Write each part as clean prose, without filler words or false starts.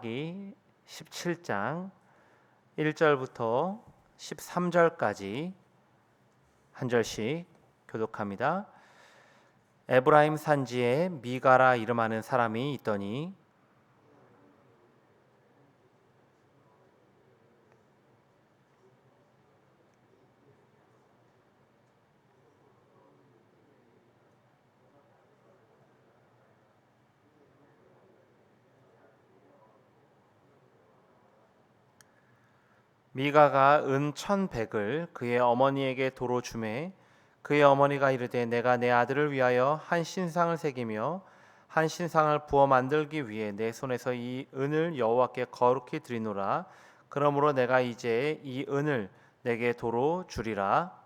말라기 17장 1절부터 13절까지 한 절씩 교독합니다. 에브라임 산지에 미가라 이름하는 사람이 있더니 미가가 은 1,100을 그의 어머니에게 도로 주매 그의 어머니가 이르되 내가 내 아들을 위하여 한 신상을 새기며 한 신상을 부어 만들기 위해 내 손에서 이 은을 여호와께 거룩히 드리노라. 그러므로 내가 이제 이 은을 내게 도로 주리라.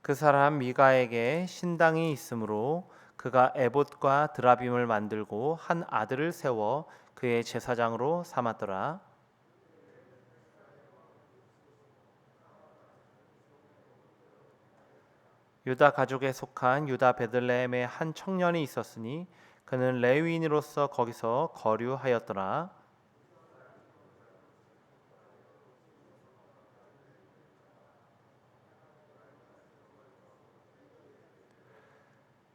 그 사람 미가에게 신당이 있으므로 그가 에봇과 드라빔을 만들고 한 아들을 세워 그의 제사장으로 삼았더라. 유다 가족에 속한 유다 베들레헴에 한 청년이 있었으니 그는 레위인으로서 거기서 거류하였더라.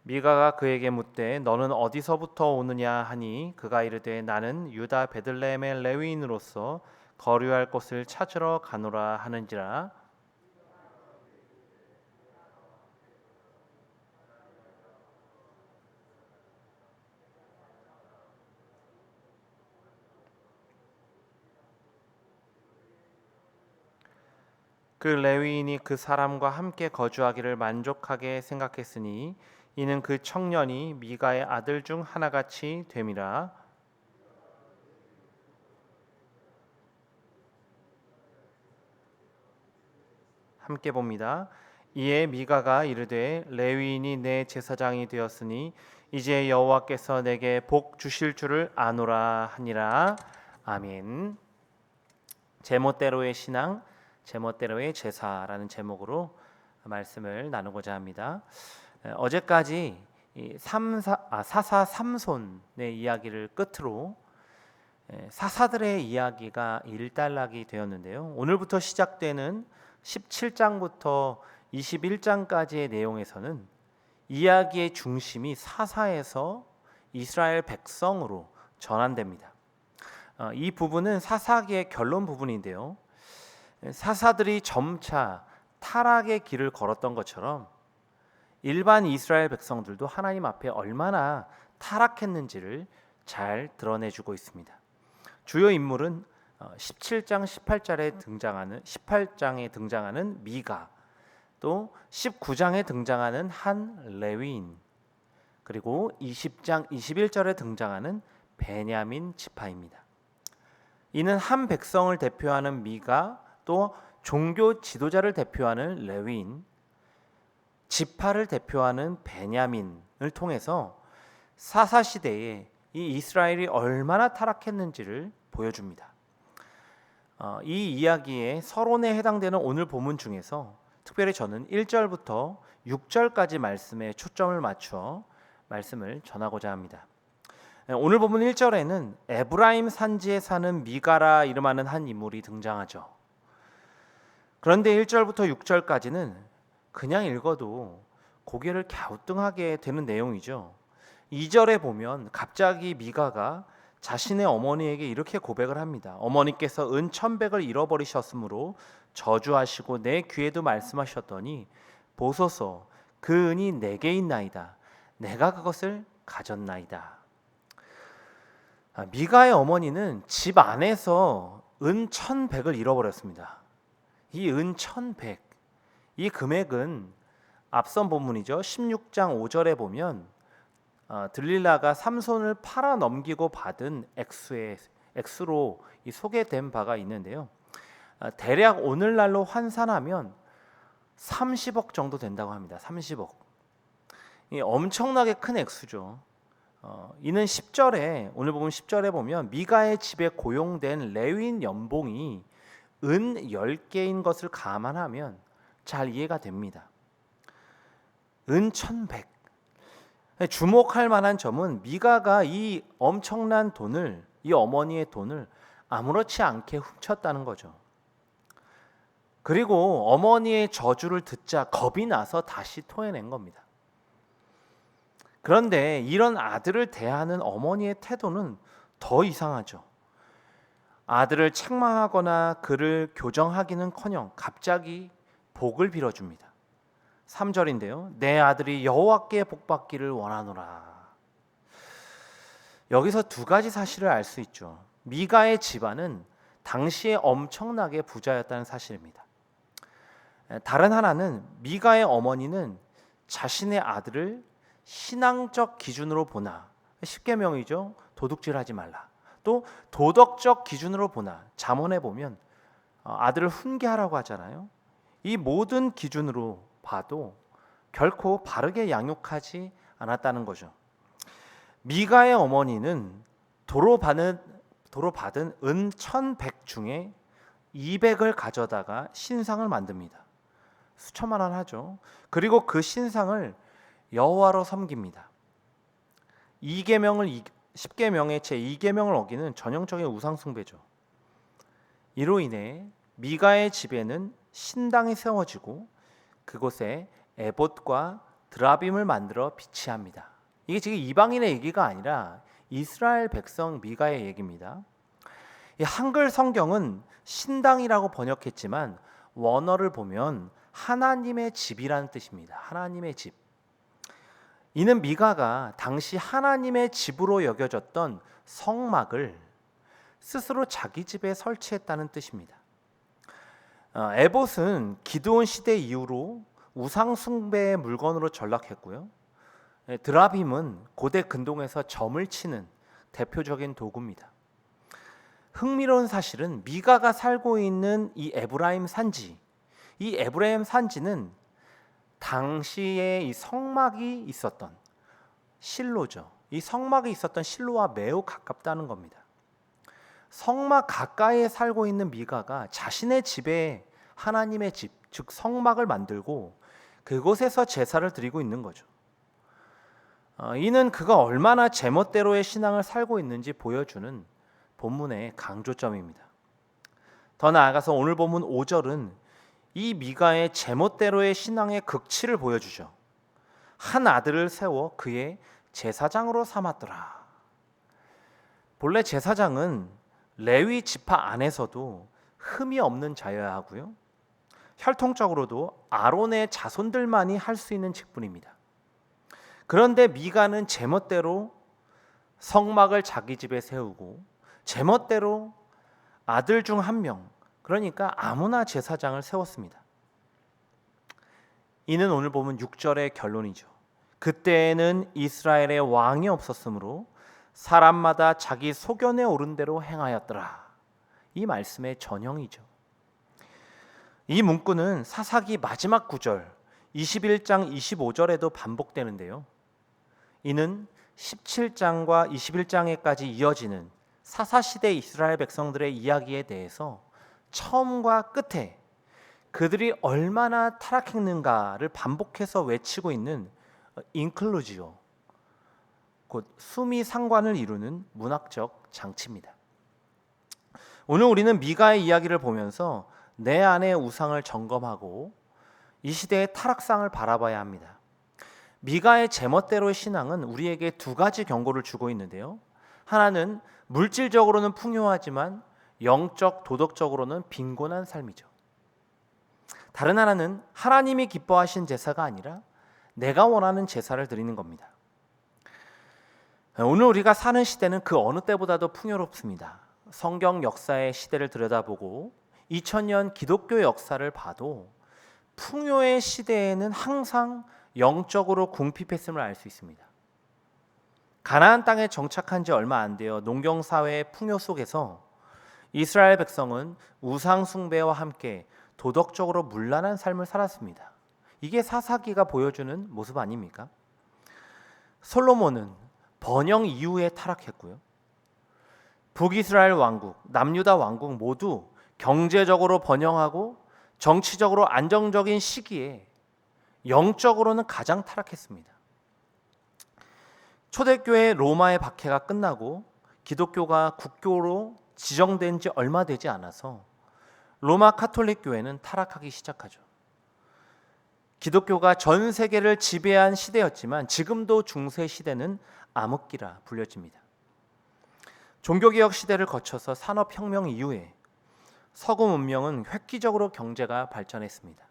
미가가 그에게 묻되 너는 어디서부터 오느냐 하니 그가 이르되 나는 유다 베들레헴의 레위인으로서 거류할 곳을 찾으러 가노라 하는지라. 그 레위인이 그 사람과 함께 거주하기를 만족하게 생각했으니 이는 그 청년이 미가의 아들 중 하나같이 됨이라. 함께 봅니다. 이에 미가가 이르되 레위인이 내 제사장이 되었으니 이제 여호와께서 내게 복 주실 줄을 아노라 하니라. 아멘. 제멋대로의 신앙, 제멋대로의 제사라는 제목으로 말씀을 나누고자 합니다. 어제까지 사사 삼손의 이야기를 끝으로 사사들의 이야기가 일단락이 되었는데요. 오늘부터 시작되는 17장부터 21장까지의 내용에서는 이야기의 중심이 사사에서 이스라엘 백성으로 전환됩니다. 이 부분은 사사기의 결론 부분인데요. 사사들이 점차 타락의 길을 걸었던 것처럼 일반 이스라엘 백성들도 하나님 앞에 얼마나 타락했는지를 잘 드러내주고 있습니다. 주요 인물은 17장 18장에 등장하는 미가, 또 19장에 등장하는 한 레위인, 그리고 20장 21절에 등장하는 베냐민 지파입니다. 이는 한 백성을 대표하는 미가, 또 종교 지도자를 대표하는 레위인, 지파를 대표하는 베냐민을 통해서 사사 시대에 이 이스라엘이 얼마나 타락했는지를 보여줍니다. 이 이야기의 서론에 해당되는 오늘 본문 중에서 특별히 저는 1절부터 6절까지 말씀에 초점을 맞춰 말씀을 전하고자 합니다. 오늘 본문 1절에는 에브라임 산지에 사는 미가라 이름하는 한 인물이 등장하죠. 그런데 1절부터 6절까지는 그냥 읽어도 고개를 갸우뚱하게 되는 내용이죠. 2절에 보면 갑자기 미가가 자신의 어머니에게 이렇게 고백을 합니다. 어머니께서 은 1,100을 잃어버리셨으므로 저주하시고 내 귀에도 말씀하셨더니 보소서 그 은이 내게 있나이다. 내가 그것을 가졌나이다. 미가의 어머니는 집 안에서 은 1,100을 잃어버렸습니다. 이 은 1,100, 이 금액은 앞선 본문이죠. 16장 5절에 보면 들릴라가 삼손을 팔아 넘기고 받은 액수로 소개된 바가 있는데요. 대략 오늘날로 환산하면 30억 정도 된다고 합니다. 30억. 이 엄청나게 큰 액수죠. 이는 10절에 오늘 보면 10절에 보면 미가의 집에 고용된 레위인 연봉이 은 10개인 것을 감안하면 잘 이해가 됩니다. 은 1100. 주목할 만한 점은 미가가 이 엄청난 돈을, 이 어머니의 돈을 아무렇지 않게 훔쳤다는 거죠. 그리고 어머니의 저주를 듣자 겁이 나서 다시 토해낸 겁니다. 그런데 이런 아들을 대하는 어머니의 태도는 더 이상하죠. 아들을 책망하거나 그를 교정하기는커녕 갑자기 복을 빌어줍니다. 3절인데요. 내 아들이 여호와께 복받기를 원하노라. 여기서 두 가지 사실을 알 수 있죠. 미가의 집안은 당시에 엄청나게 부자였다는 사실입니다. 다른 하나는 미가의 어머니는 자신의 아들을 신앙적 기준으로 보나, 십계명이죠. 도둑질하지 말라. 또 도덕적 기준으로 보나, 잠언에 보면 아들을 훈계하라고 하잖아요. 이 모든 기준으로 봐도 결코 바르게 양육하지 않았다는 거죠. 미가의 어머니는 도로 받은 은 1100 중에 200을 가져다가 신상을 만듭니다. 수천만 원 하죠. 그리고 그 신상을 여호와로 섬깁니다. 2계명의 제 2계명을 어기는 전형적인 우상 숭배죠. 이로 인해 미가의 집에는 신당이 세워지고 그곳에 에봇과 드라빔을 만들어 비치합니다. 이게 지금 이방인의 얘기가 아니라 이스라엘 백성 미가의 얘기입니다. 이 한글 성경은 신당이라고 번역했지만 원어를 보면 하나님의 집이라는 뜻입니다. 하나님의 집. 이는 미가가 당시 하나님의 집으로 여겨졌던 성막을 스스로 자기 집에 설치했다는 뜻입니다. 에봇은 기드온 시대 이후로 우상 숭배의 물건으로 전락했고요. 드라빔은 고대 근동에서 점을 치는 대표적인 도구입니다. 흥미로운 사실은 미가가 살고 있는 이 에브라임 산지, 이 에브라임 산지는 당시에 이 성막이 있었던 실로죠. 이 성막이 있었던 실로와 매우 가깝다는 겁니다. 성막 가까이에 살고 있는 미가가 자신의 집에 하나님의 집, 즉 성막을 만들고 그곳에서 제사를 드리고 있는 거죠. 이는 그가 얼마나 제멋대로의 신앙을 살고 있는지 보여주는 본문의 강조점입니다. 더 나아가서 오늘 본문 5절은 이 미가의 제멋대로의 신앙의 극치를 보여주죠. 한 아들을 세워 그의 제사장으로 삼았더라. 본래 제사장은 레위 지파 안에서도 흠이 없는 자여야 하고요. 혈통적으로도 아론의 자손들만이 할 수 있는 직분입니다. 그런데 미가는 제멋대로 성막을 자기 집에 세우고 제멋대로 아들 중 한 명, 그러니까 아무나 제사장을 세웠습니다. 이는 오늘 보면 6절의 결론이죠. 그때에는 이스라엘에 왕이 없었으므로 사람마다 자기 소견에 오른 대로 행하였더라. 이 말씀의 전형이죠. 이 문구는 사사기 마지막 구절 21장 25절에도 반복되는데요. 이는 17장과 21장에까지 이어지는 사사시대 이스라엘 백성들의 이야기에 대해서 처음과 끝에 그들이 얼마나 타락했는가를 반복해서 외치고 있는 인클루지오, 곧 수미 상관을 이루는 문학적 장치입니다. 오늘 우리는 미가의 이야기를 보면서 내 안의 우상을 점검하고 이 시대의 타락상을 바라봐야 합니다. 미가의 제멋대로의 신앙은 우리에게 두 가지 경고를 주고 있는데요. 하나는 물질적으로는 풍요하지만 영적, 도덕적으로는 빈곤한 삶이죠. 다른 하나는 하나님이 기뻐하신 제사가 아니라 내가 원하는 제사를 드리는 겁니다. 오늘 우리가 사는 시대는 그 어느 때보다도 풍요롭습니다. 성경 역사의 시대를 들여다보고 2000년 기독교 역사를 봐도 풍요의 시대에는 항상 영적으로 궁핍했음을 알 수 있습니다. 가나안 땅에 정착한 지 얼마 안 되어 농경 사회의 풍요 속에서 이스라엘 백성은 우상 숭배와 함께 도덕적으로 문란한 삶을 살았습니다. 이게 사사기가 보여주는 모습 아닙니까? 솔로몬은 번영 이후에 타락했고요. 북이스라엘 왕국, 남유다 왕국 모두 경제적으로 번영하고 정치적으로 안정적인 시기에 영적으로는 가장 타락했습니다. 초대교회 로마의 박해가 끝나고 기독교가 국교로 지정된 지 얼마 되지 않아서 로마 카톨릭 교회는 타락하기 시작하죠. 기독교가 전 세계를 지배한 시대였지만 지금도 중세 시대는 암흑기라 불려집니다. 종교개혁 시대를 거쳐서 산업혁명 이후에 서구 문명은 획기적으로 경제가 발전했습니다.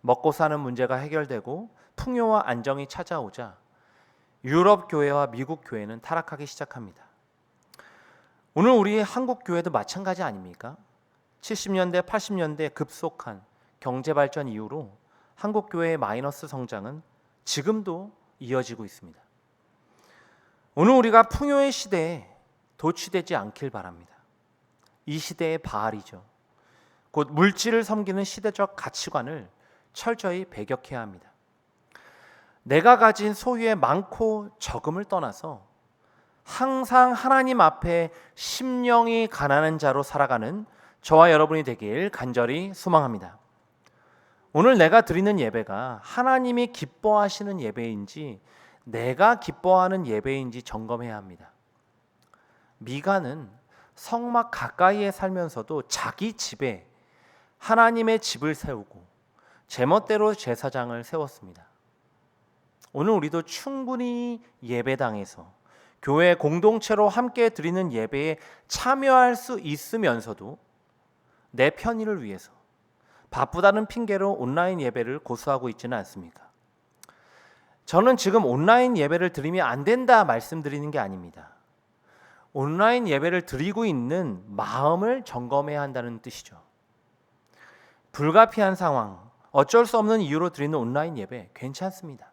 먹고 사는 문제가 해결되고 풍요와 안정이 찾아오자 유럽 교회와 미국 교회는 타락하기 시작합니다. 오늘 우리 한국 교회도 마찬가지 아닙니까? 70년대, 80년대 급속한 경제 발전 이후로 한국 교회의 마이너스 성장은 지금도 이어지고 있습니다. 오늘 우리가 풍요의 시대에 도취되지 않길 바랍니다. 이 시대의 바알이죠. 곧 물질을 섬기는 시대적 가치관을 철저히 배격해야 합니다. 내가 가진 소유의 많고 적음을 떠나서 항상 하나님 앞에 심령이 가난한 자로 살아가는 저와 여러분이 되길 간절히 소망합니다. 오늘 내가 드리는 예배가 하나님이 기뻐하시는 예배인지 내가 기뻐하는 예배인지 점검해야 합니다. 미가는 성막 가까이에 살면서도 자기 집에 하나님의 집을 세우고 제멋대로 제사장을 세웠습니다. 오늘 우리도 충분히 예배당에서 교회 공동체로 함께 드리는 예배에 참여할 수 있으면서도 내 편의를 위해서 바쁘다는 핑계로 온라인 예배를 고수하고 있지는 않습니까? 저는 지금 온라인 예배를 드리면 안 된다 말씀드리는 게 아닙니다. 온라인 예배를 드리고 있는 마음을 점검해야 한다는 뜻이죠. 불가피한 상황, 어쩔 수 없는 이유로 드리는 온라인 예배 괜찮습니다.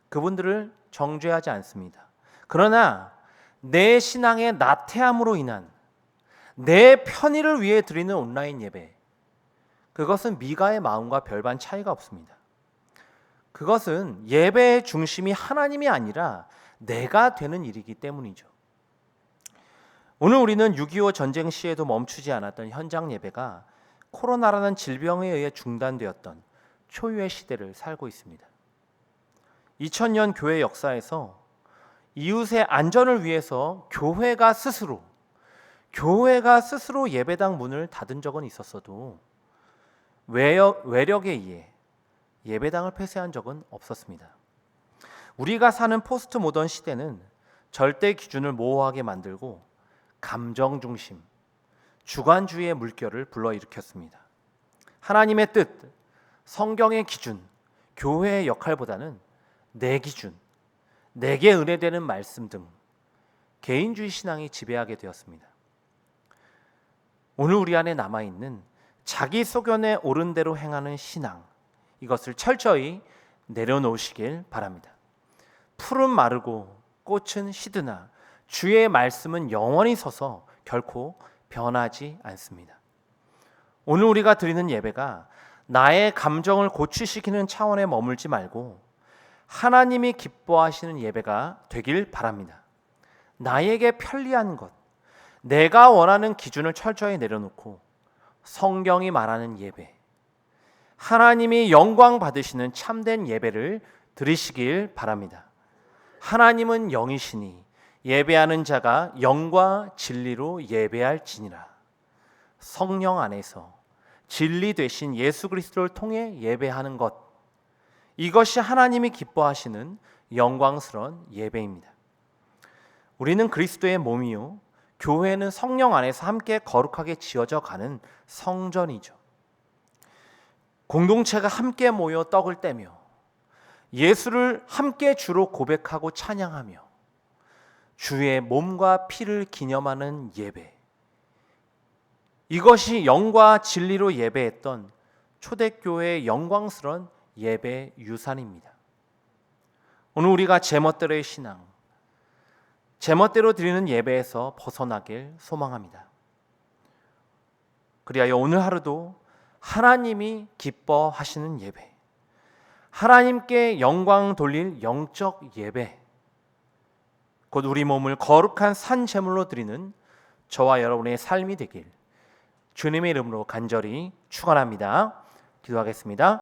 그분들을 정죄하지 않습니다. 그러나 내 신앙의 나태함으로 인한 내 편의를 위해 드리는 온라인 예배, 그것은 미가의 마음과 별반 차이가 없습니다. 그것은 예배의 중심이 하나님이 아니라 내가 되는 일이기 때문이죠. 오늘 우리는 6.25 전쟁 시에도 멈추지 않았던 현장 예배가 코로나라는 질병에 의해 중단되었던 초유의 시대를 살고 있습니다. 2000년 교회 역사에서 이웃의 안전을 위해서 교회가 스스로 예배당 문을 닫은 적은 있었어도 외력에 의해 예배당을 폐쇄한 적은 없었습니다. 우리가 사는 포스트 모던 시대는 절대 기준을 모호하게 만들고 감정 중심, 주관주의의 물결을 불러일으켰습니다. 하나님의 뜻, 성경의 기준, 교회의 역할보다는 내 기준, 내게 은혜되는 말씀 등 개인주의 신앙이 지배하게 되었습니다. 오늘 우리 안에 남아있는 자기 소견에 옳은 대로 행하는 신앙, 이것을 철저히 내려놓으시길 바랍니다. 풀은 마르고 꽃은 시드나 주의 말씀은 영원히 서서 결코 변하지 않습니다. 오늘 우리가 드리는 예배가 나의 감정을 고취시키는 차원에 머물지 말고 하나님이 기뻐하시는 예배가 되길 바랍니다. 나에게 편리한 것, 내가 원하는 기준을 철저히 내려놓고 성경이 말하는 예배, 하나님이 영광 받으시는 참된 예배를 드리시길 바랍니다. 하나님은 영이시니 예배하는 자가 영과 진리로 예배할지니라. 성령 안에서 진리 되신 예수 그리스도를 통해 예배하는 것, 이것이 하나님이 기뻐하시는 영광스러운 예배입니다. 우리는 그리스도의 몸이요, 교회는 성령 안에서 함께 거룩하게 지어져 가는 성전이죠. 공동체가 함께 모여 떡을 떼며 예수를 함께 주로 고백하고 찬양하며 주의 몸과 피를 기념하는 예배, 이것이 영과 진리로 예배했던 초대교회의 영광스러운 예배 유산입니다. 오늘 우리가 제멋대로의 신앙, 제멋대로 드리는 예배에서 벗어나길 소망합니다. 그리하여 오늘 하루도 하나님이 기뻐하시는 예배, 하나님께 영광 돌릴 영적 예배, 곧 우리 몸을 거룩한 산 제물로 드리는 저와 여러분의 삶이 되길 주님의 이름으로 간절히 축원합니다. 기도하겠습니다.